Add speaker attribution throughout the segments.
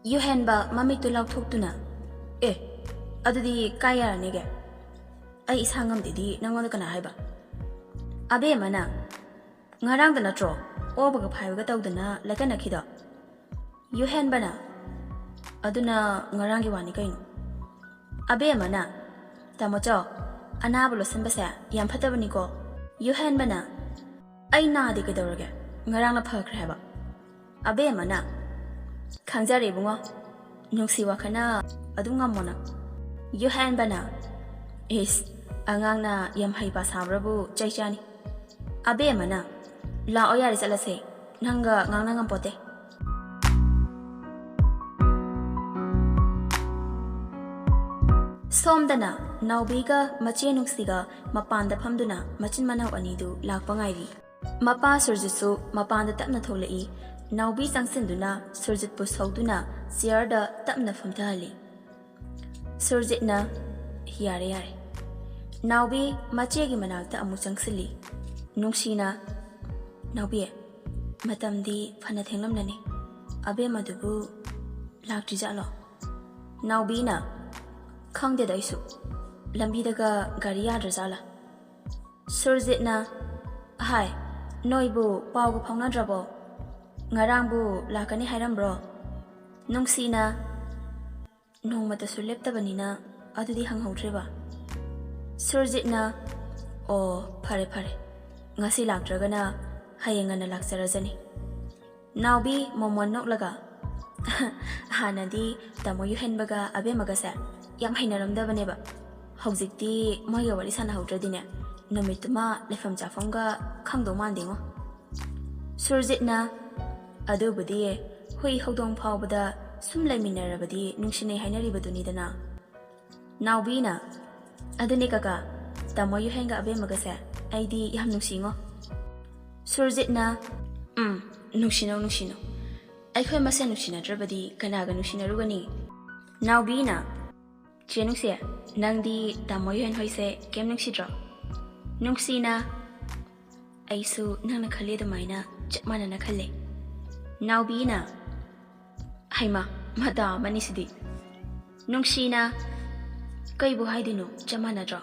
Speaker 1: Yuhenba mamik tu lau thok tu na. Adudi kaya nege. Ai isangam didi nangon kana haiba. Abe mana. Ngarang da na tro. Obaga phaiga tawdana lakana khido. Yuhenba na. Aduna ngarang gi wani kaino. Abe mana. Tamocho. Anabulo sembasa yam phatabani ko. Yuhenba na. Ai na di kedorage. Ngarang la phakre haiba. Abe mana. Khangchari bungo. Nungsi wakana adu ngamona. Yuhenba na. Is angang na yam haiba sabrabu chaichani. Abe mana. La oyari salase. Nanga ngang ngampote. Somdana naubiga mache nungsiga mapanda phamduna machin manau anidu lakpa ngairi. Mapa surjitsu mapanda tapna tholai. Naubi sangsinduna surjit pu sauduna siarda tapna phamthali. Surjitna yare. Naubi mache gi manakta amu changsili. Nungsina naubi matamdi phana thenglamnani. Abe madubu laktrijalo. Naubi na Khangde daisu. Lambi daga gari yadrazala. Surjitna hai noibu pawgu phangna drabo. Ngarangbu lakani hairambro. Nungsina nongmata suleptabanina adudi hanghautreba. Surjitna phare. Ngasi lakdragana hayengana laksarazani. Naubi momon noklaga. Hanadi tamo yuhenbaga abe magasa. Yam hainaramdabaneba. Hawjikti moiga wari sana hawdradine. Numituma lefam chafamga khangdo mandingo. Surjitna adubudi hui hawdong phawbada sum laiminarabadi nungsinai hainaribadunidana. Naubina aduni kaka tamo yuhenga abe magase aidi yam nungsingo. Surjitna nungsino. Aikhoi mase nungsinadrabadi kanaga nungsinarugani. Naubina Nungsi, nangdi tamo yuhen hoise kem nungsidro. Nungsina aisu nangna khale dumaina chapmana na khale. Naubina haima mada manisidi. Nungsina kaibu haidinu chamana dro.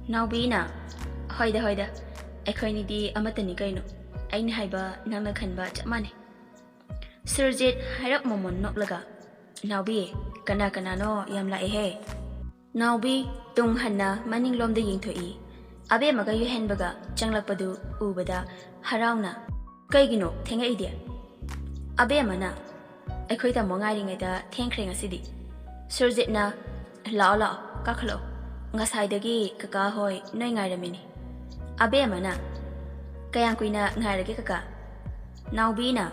Speaker 1: Naubina hoida aikhoini di amatani kaino. Aini haiba nangna khanba chapmane. Surjit hairap momon noklaga. Naubi kana no yam la ehe. Naubi tung hanna maning lomda yingthoi. Abe maga yuhenbaga changlakpadu ubada harauna. Kaigino thenga ide. Abe mana aikhoi ta mongai ngaida thengkhre ngasidi. Surjitna lao kakhlo. Ngasaidagi kaka hoi noi ngairamini. Abe mana kayang kuina ngairage kaka. Naubina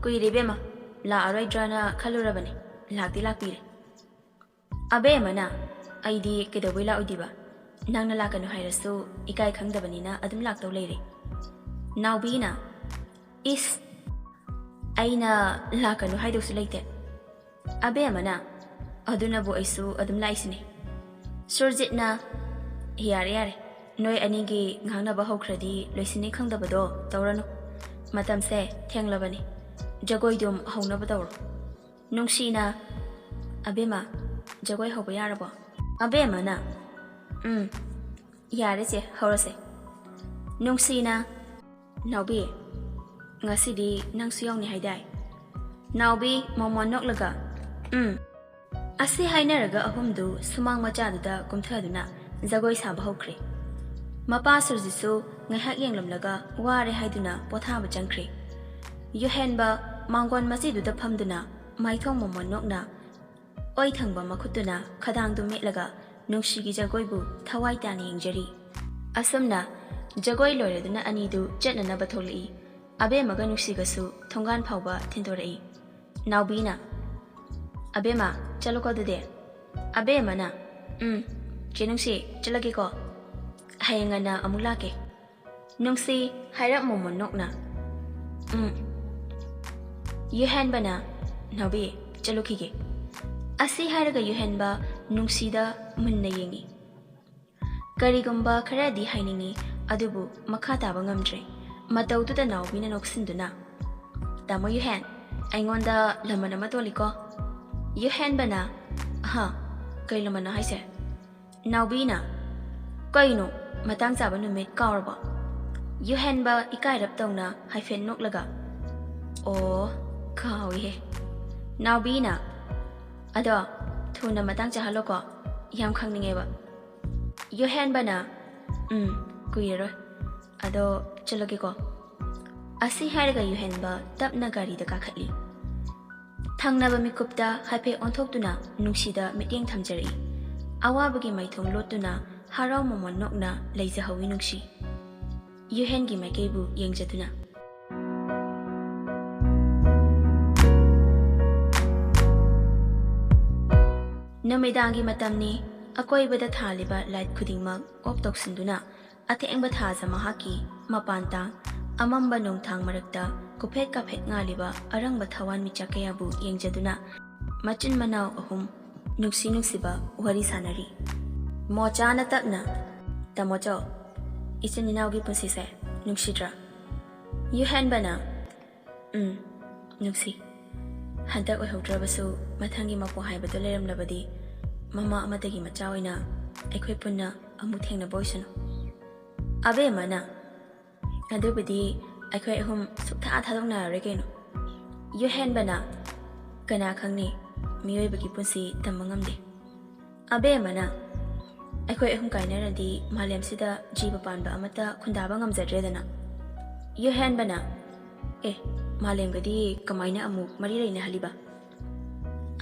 Speaker 1: kuiribema la aroidrana khalurabani. Lakpire. Abe mana aidi kedawila udiba. Nangna lakanu hairasu ikai khangdabanina adum laktau leire. Naubina is aina lakanu haidosu leite. Abe mana adunabu aisu adum laisine. Surjitna yare. Noi anigi ngangnaba hawkradi loisini khangdabado tawranu. Matamse thenglabani. Jagoidum hawnaba tawro. Nungsina abema jagoi hoba yarabo. Abema na yare che horase. Nungsina naubi ngasidi nangsu yawni haidai. Naubi momon noklaga. Asi hainaraga ahumdu sumang machaduda kumthaduna jagoi saba hokre. Mapa surjisu ngahak yenglamlaga ware haiduna pothaba changkre. Yuhenba mangon masiduda phamduna Maithong momon nokna oi thangba makhutuna khadangdu metlaga nungshigi jagoibu thawai tani yengjari. Asamna jagoi loireduna anidu chetnana batholai. Abe maga nungsigasu thongan phawba thindorai. Naubina abema chaloko dude. Abe mana nungsi chalage ko. Hayangana amulake. Nungsi hairap momon nokna. Yuhenbana Naubi chalukige. Asi hairaga yuhenba nungsida munna yengi. Karigumba kharadi hainingi adubu makha taba ngamdre. Matautuda naubina noksinduna. Tamo yuhen aingonda lamana matoliko. Yuhenbana ha kailomana haise Naubina Kaino matang chaba numit kaurba Yuhenba ikairap tawna haifen noklaga O kawi he Naubina Ado thuna matang chahaloko yam khangningeba Yuhenbana kuiroi Ado chaloge ko Asi hairaga Yuhenba tapna gari da kakhatli Thangnaba mikupta haipe onthoktuna nungsida mityeng thamjari Awabagi maithong lotuna harau momon nokna leijahawi nungsi Yuhengi maikeibu yengjatuna Namidangi matamni akoibada thaliba light khudingmak optoksinduna athengba thaja mahaki mapanta amamba nongthang marakta kuphet ka phet ngaliba arangba thawan michakayabu yengjaduna machin manau ahum nungsi nungsiba wari sanari mochana tapna tamocho ichininaw gi punsise nungsidra Yuhenbana nungsi handak oihodrabasu mathangi mapo haibado leramlabadi mama amadagi macha oina aikhoi punna amuk thengna boisano abe mana adubidi aikhoi ahum sukha thadongna regeno Yuhenbana kana khangni miyoibagi punsi tamangamde abe mana aikhoi ahum kainaradi Malem sida jiba panba amata khundaba ngamjadredana Yuhenbana Malem gadi kamaina amuk mari reina haliba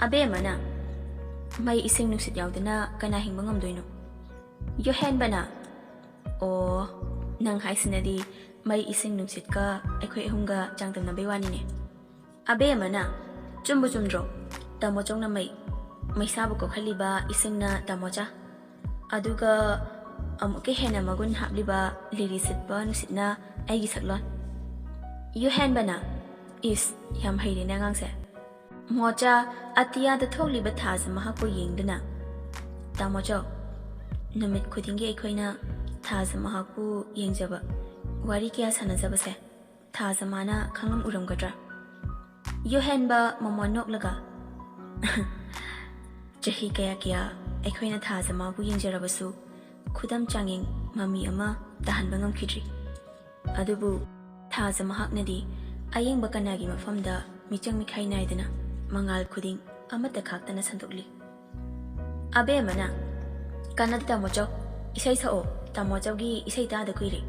Speaker 1: abe mana mai ising nungsit yaudana kana hingba ngamdoino Yuhenbana O nang haisinadi mai ising nungsit ka aikhoi ahumga jangtamna bewani ne abe mana chumbu chumdro tamo chongna mai sabu ko khaliba isingna tamocha aduga amuke hena magun habliba liri sitba nusitna aigi saklon Yuhenbana is yam hairina ngangse mocha atia da tholiba thaja mahako yengduna tamocho numit khudingi aikhoina thaja mahaku yengjaba wari kya sanajaba se thaja mana khangam uramgadra Yuhenba momonok laga Jahi kaya aikhoina thaja mabu yengjarabasu khudam changing mami ama dahanba ngamkhidri adubu thaja mahaknadi ayengba kanagi mafamda michang mikhai naidana mangal khuding amata khaktana sandokli abe mana kanada tamocho isai sao tamocho gi isai ta da kuire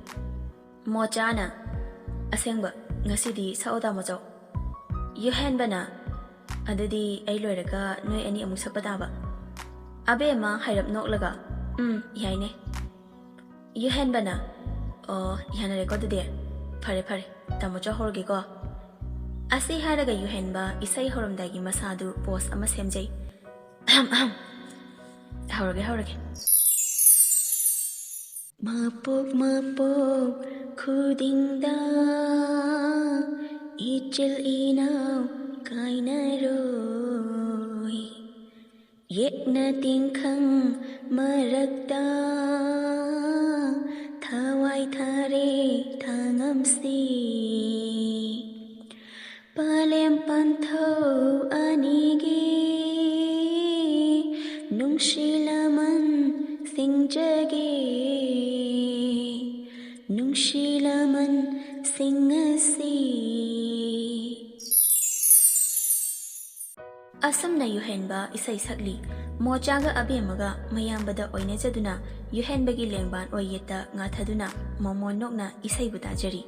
Speaker 1: mochana asengba ngasidi sao tamocho Yuhenbana adudi ai loiraga noi ani amuk sapadaba abe ma hairap noklaga yaine Yuhenbana yana record de phare tamocho horge ko Asi haraga Yuhenba isai horamdagi masadu post ama semjai Horage Mapok khudingda Ichil inaw kainaroi Yekna tingkhang marakda Thawai thare thangamsi Palem pantho anigi Nungshilaman singjage Nungshilaman singasi Asamna Yuhenba isai sakli mochaga abemaga mayambada oinajaduna Yuhenbagi lengban oyeta ngathaduna momonokna isai butajari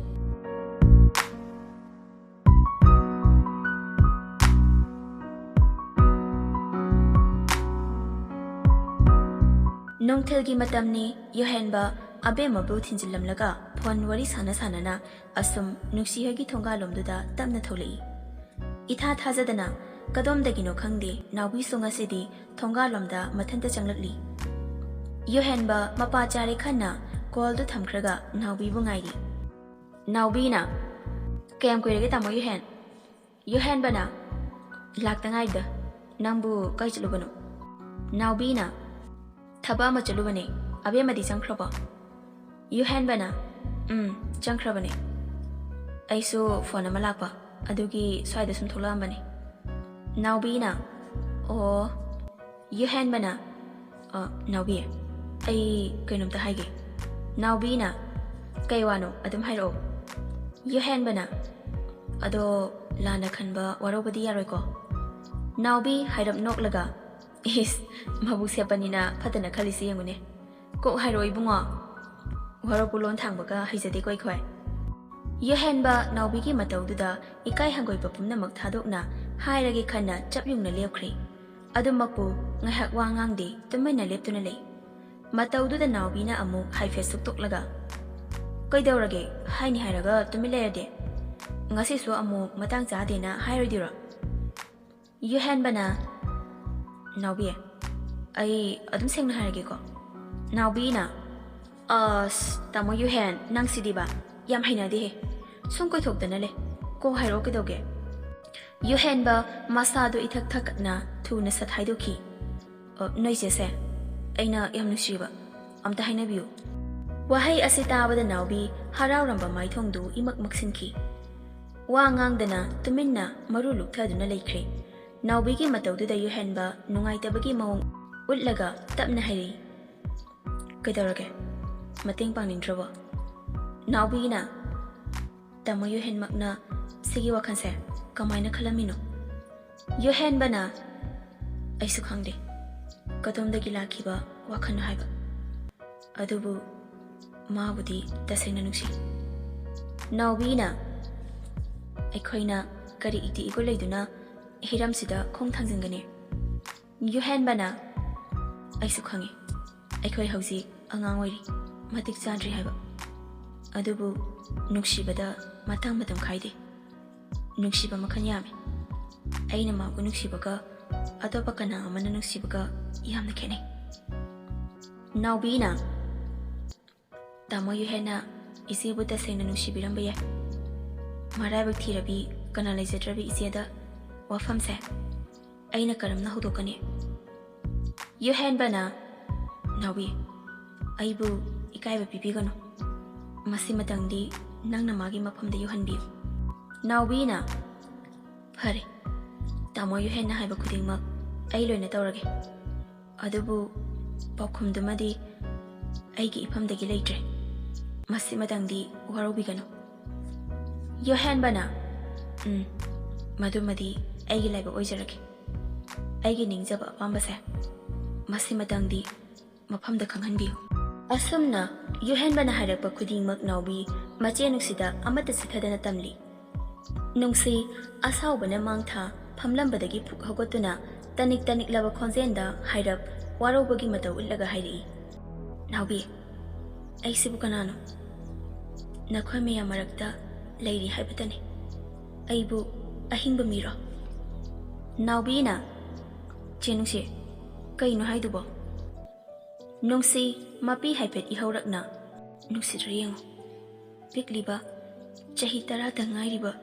Speaker 1: Nongthelgi matamni Yuhenba abemabu thinjilamlaga phone wari sana asum nungsi hagi thonga lomduda tamna tholei itha thajadana kadomdagino khangde nawi songa sidi thonga lomda mathanta changlakli Yuhenba mapa chare khanna call du thamkhraga nawi bungairi nawbina kem koirege tamo Yuhenbana laktangaida nangbu kai chalubano nawbina Thaba ma chalubane abe madi changkhraba Yuhenbana changkhrabane aisu phone ama lakpa adugi swaida sum tholambane Nawbina Oh, yuhenbana. Naubi. Ay kainom ta haige. Naubi na. Kaywano adum hairo. Yuhenbana. Ado lana khanba warobadi yaroy ko. Naubi hairap noklaga. Is mabusya panina patana khalisi yangune. Ko hairo ibunga. Warobulon thangbaga haizade koi khoi. Yuhenba naubi ki mataududa ikai hangoi papumna magthadokna hairage khanna chapyungna lepkhri. Adumakpu ngahak wangangde tumaina leptuna lei. Mataududa naubi na amuk haife suktoklaga. Kaidaurage haini hairaga tumilayade. Ngasisu amuk matang chade na hairadira. Yuhenba na naubi ai adum sengna hairage ko. Naubi na tamo yuhen nangsidiba yam hainade he. Sungkoi thokdana le. Ko hairo kidoge. Yuhenba masado ithak thakna thuna sathaidoki. Noise se. Aina yam nushiba. Amta hainabiu. Wahai asitabada naubi harauramba maithongdu imak maksinki. Wa ngangdana tuminna maru lukthaduna leikre. Naubi ki mataududa yuhenba nungaitabagi maung utlaga tapna hairi. Kaidarage. Mating pangnindrawa. Naubi na tamo yuhenmakna sigi wakanse kamaina khalamino. Yuhenba na aisu khangde. Katomdagi lakiba wakhana haiba. Adubu maabudi tasena nungsi. Naubi na aikhoina kari iti igo leiduna hiramsida khong thangjingane. Yuhenba na aisu khangi. Aikhoi hauji angang oiri matik chadri haiba. Adubu nuksibada matang matam khaide. Nuksiba makhan yame. Aina mabu nuksibaga atopa kana amana nuksibaga yamna khene. Naubi na tamo yuhena isibu tasena nuksibiramba ya. Marabak thirabi kana leijatrabi isiada wafamse aina karamna hodokani. Yuhenba na naubi aibu ikaiba pipigano. Masi matangdi nangna magi mapamda yuhanbiu. Naubi na phare tamo yuhenna haiba khudingmak ai loina taurage. Adubu paukhumdumadi aigi ipamdagi leitre. Masi matangdi warobigano. Yuhenba na madumadi aigi laiba oijarage. Aigi ningjaba apambase masi matangdi mapamda khanghanbiu. Asumna yuhenba na harakpa khudingmak naubi mache nuksida amata sithadana tamli. Nungsi asaubana mangtha phamlambadagi phuk hogotuna tanik laba khonjenda hairap warobagi matau ullaga hairi. Naubi aisibu kanano nakhoi meya marakta leiri haibatani. Aibu ahingba miro. Naubi na chenungsi kaino haidubo. Nungsi mapi haipet ihaurakna nungsi riyengo. Pikliba chahi tarata ngairiba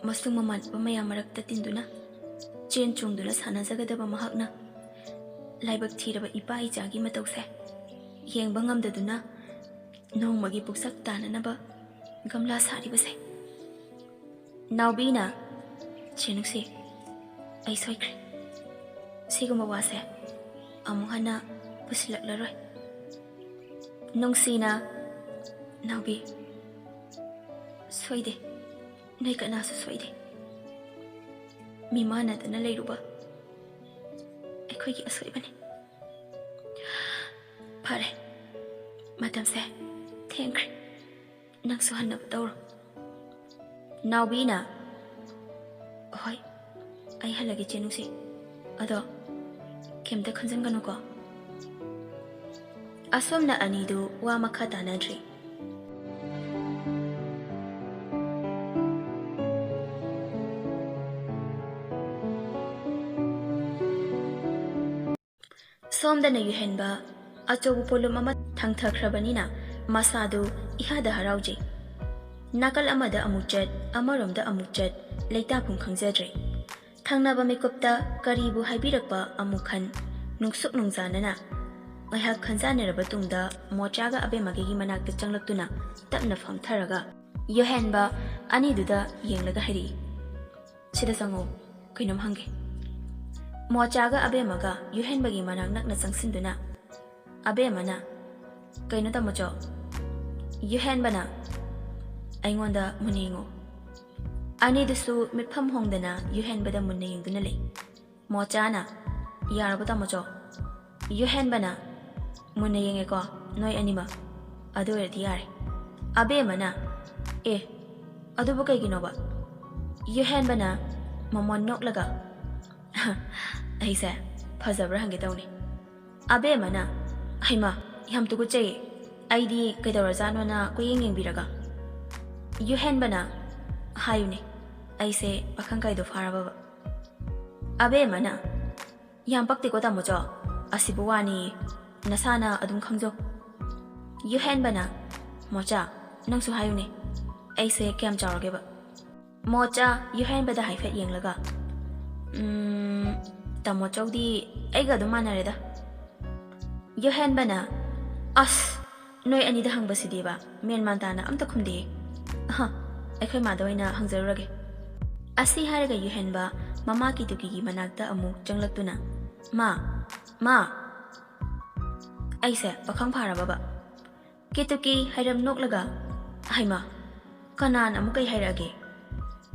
Speaker 1: masung maman pamaya marakta tinduna chen chungduna sanajagadaba mahakna laibak thiraba ipa ijagi matause yengba ngamdaduna nongmagi puksak tananaba gamla saribase. Naubi na chenungsi ai soikre siguma wase amuk hana pusilaklaroi. Nungsi na naubi soide noi kanasu soide. Mimana dana leiruba aikhoigi asoibane. Phare matamse thengkre nangsu hannaba tawro. Naubi na hoi ai halage chenungsi ado kemta khanjangano ko. Asomna anidu wa makha tanadri. Somdana yuhenba achobu polum ama thangthakhrabani masadu ihada harauje. Nakal amada amukchat amaromda amukchat leitapum khangjadre. Thangnaba mikupta karibu haibirakpa amukhan nungsuk nungjanana ngahak khanjanaraba tungda mochaga abemagigi manakta changlaktuna tapna famtharaga yuhenba aniduda yenglaga hari. Sida sango kainom hange. Mochaga Abemaga, Yuhenbagi Manak Nakna Sangsinduna. Abemana, Kainota Mocho. Yuhenbana, Aingonda Muningo. Ani the su Mipam Hongdana, Yuhenbada Muning Dunale. Mochana, Yarabata Mocho. Yuhenbana, Munayengeko, Noi Anima. Ado Diare. Abemana, Adubuka Ginoba. Yuhenbana, Mamon Noklaga. I said, Pazabra Hangetoni. Abemana, Hima, Yam to Gucci. ID Kadarazana, Yengbibagidamak. Yuhenbana, Hayuni. I say, Bakankai do Farababa. Abemana, Yam Baktikota Mojo, Asibuani, Nasana Adum Kangzo. Yuhenbana, Mocha, Nungsu Hayuni. I say, Cam Jaragaba. Mocha, Yuhenbada Haifet Yenglaga. Tamo Chowdi, Ega the Manareda. Yuhenbana, Us, Noi Anida Hangbasidiba, Mian Mantana, Amtakundi. Ekoi Madoina Hangzerage. Asi Haraga Yuhenba, Mamaki Tuki Managda Amuk Janglatuna. Ma. I said, Bakang Parababa. Kituki Hiram Noklaga. Haima. Kanan Amukai Hirage.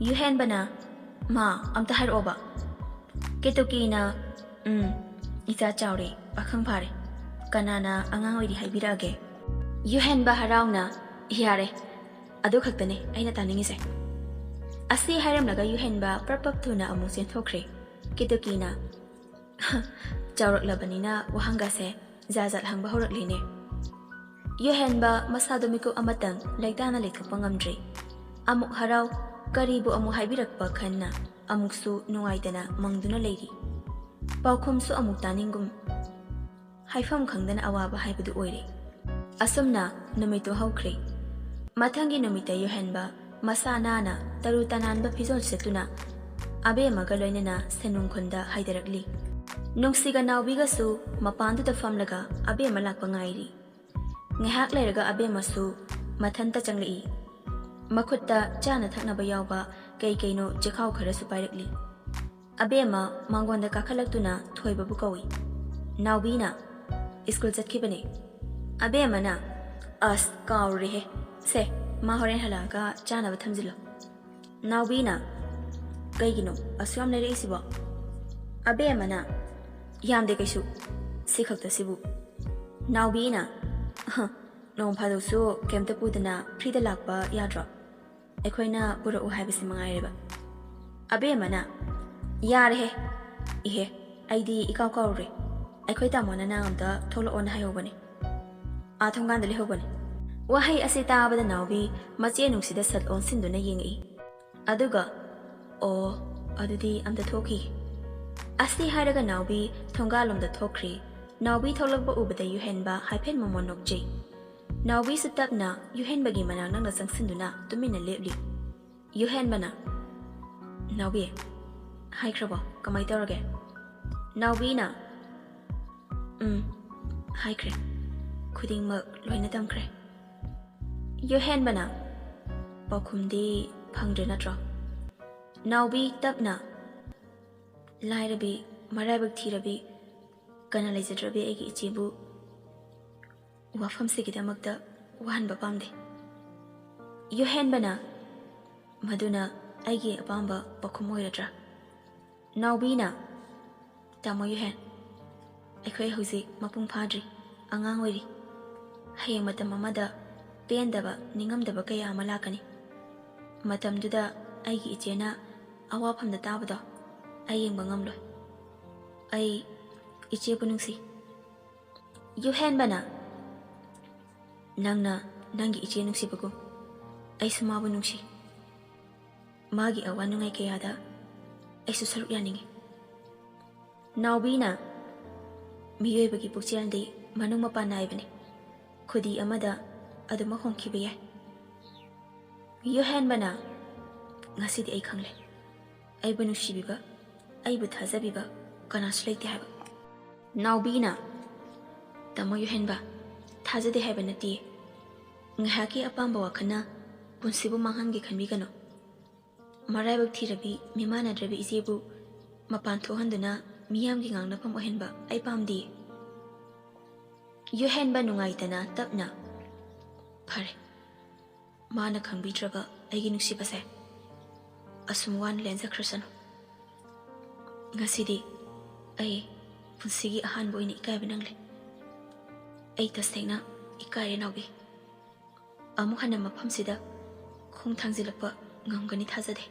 Speaker 1: Yuhenbana, Ma, Amtahar Oba. Kituki na, Ita Chauri, Bakang Pare. Kanana Angangi Habirage. Yuhenba Harauna, Hiare. Adukaktane, Aina Taningise. Asi Hiram Laga Yuhenba, Purpop Tuna Amusin Thokre. Kitukina. Jarok Labanina, Wahangase, Zazat Hangba Horakline. Yuhenba, Masadomiko Amatang, like Dana Lake Pangamdre. Amuk Harau, Karibu Amu Habirakpa Kanna, Amuksu, Nuaitana, Mangduna Lady. Paukumsu Amuk Taningum. Haifam Kangdan Awaba Haibudu Oire. Asumna, Numito Haukre. Mathangi Numita Yuhenba, Masanana, Tarutananba Pizol Setuna. Abemaga loinana, Senungkonda Haidarakli. Nungsiga Naubigasu, Mapandu the Famlaga, Abema Lakpangairi. Ngehak Leraga Abemasu, Matanta Changli. Makutta, Jana Taknabayauba, Kaino, Jakau Karasu directly. Abema, Mangonda Kakalaktuna, Thoibi Bukawi. Naubina, Iskulzat Kibane. Abemana, As Kaurihe, Se, Mahoren Halaga, Jana Vatamzilla. Naubina, Gaigino, Aswam Leresiba. Abemana, Yam de Gaishu, Sikak the Sibu. Naubina, No Padosu, Kemta Pudana, Prida Lakba, Yadra. Equina Buddha Uhabisimangareba. Abemana, Yare, Ihe, ID Ikakauri. Equita Monana, Tolo on Hiobani. Atongan the Lihobani. Wahi Asita the Naubi, Mazianumsi the Sat on Sinduna Yingi. Aduga, or Adudi and the Toki. Asti Hadaga Naubi, Tongalum the Tokri, Naubi Tolaba Ubada Yuhenba, Hypen Momonokji. Naubi Sutabna, Yuhenbagimana, Nanga Sang Sinduna, Domina Libli. Yuhenbana. Naubi. Hi Crabo, Kamaitorage. Naubina. Hi Cre. Kudding Mug, Loinana Cre. Yuhenbana. Bokumdi, Pangdrenatra. Naubi Tabna. Lyrabi, Marabak Tirabi, Kanalizatrabi Egi Chibu. Wafam Sikidamakta, Wan Babamde. Yuhenbana. Maduna, Agi Abamba, Bokumoyatra. Naubina. Tamo Yuhen. Ekwe Husi, Mapung Padri, Angangwiri. Hayang Matamamada, Pendaba, Ningamdaba Kaya Malakani. Matam Duda, Aigi Ichena, Awapam the Tabada. Ayeng Bangamlo. Ay Ichipunungsi. Yuhenbana. Nangna, Nangi Ichenungsi Bago. Ay Sumabunungsi. Magi Awanungai Kayada. Ay Susaruk Yaningi. Naubina. Miyuebagi Puksiandi, Manung Mapanaibani. Kudi Amada, Adamakon Kibiye. Yuhenbana. Ngasidi ay Kangle. Ay Bunushibiba. Ay Buthazabiba, Kanaslate have. Naubina. Tamo Yuhenba. Taza de Heavenati. Ngahaki Apamba Wakana, Punsibu Mahangi Khinghanbirambasu. Marabak Tirabi, Mimana Drabi Izibu, Mapanto Handuna, ꯃꯤꯌꯥꯝꯒꯤ ꯉꯥꯡꯅꯐꯝ ꯑꯣꯏꯍꯟꯕ ꯑꯩ ꯄꯥꯝꯗꯦ ꯌꯨꯍꯦꯟꯕ ꯅꯨꯡꯉꯥꯏꯇꯅ ꯇꯞꯅ ꯐꯔꯦ ꯃꯥꯅ ꯈꯪꯕꯤꯗ꯭ꯔꯒ ꯑꯩꯒꯤ ꯅꯨꯡꯁꯤꯕꯁꯦ ꯑꯁꯨꯝ ꯋꯥꯅ ꯂꯦꯟꯖꯈ꯭ꯔꯁꯅꯨ ꯉꯁꯤꯗꯤ ꯑꯩ ꯄꯨꯟꯁꯤꯒꯤ ꯑꯍꯥꯟꯕ ꯑꯣꯏꯅ ꯏꯀꯥꯏꯕ ꯅꯪꯂꯦ ꯑꯩ ꯇꯁꯦꯡꯅ ꯏꯀꯥꯏꯔꯦ ꯅꯥꯎꯕꯤ ꯑꯃꯨꯛ ꯍꯟꯅ ꯃꯐꯝꯁꯤꯗ ꯈꯣꯡ ꯊꯥꯡꯖꯤꯜꯂꯛꯄ ꯉꯝꯒꯅꯤ ꯊꯥꯖꯗꯦ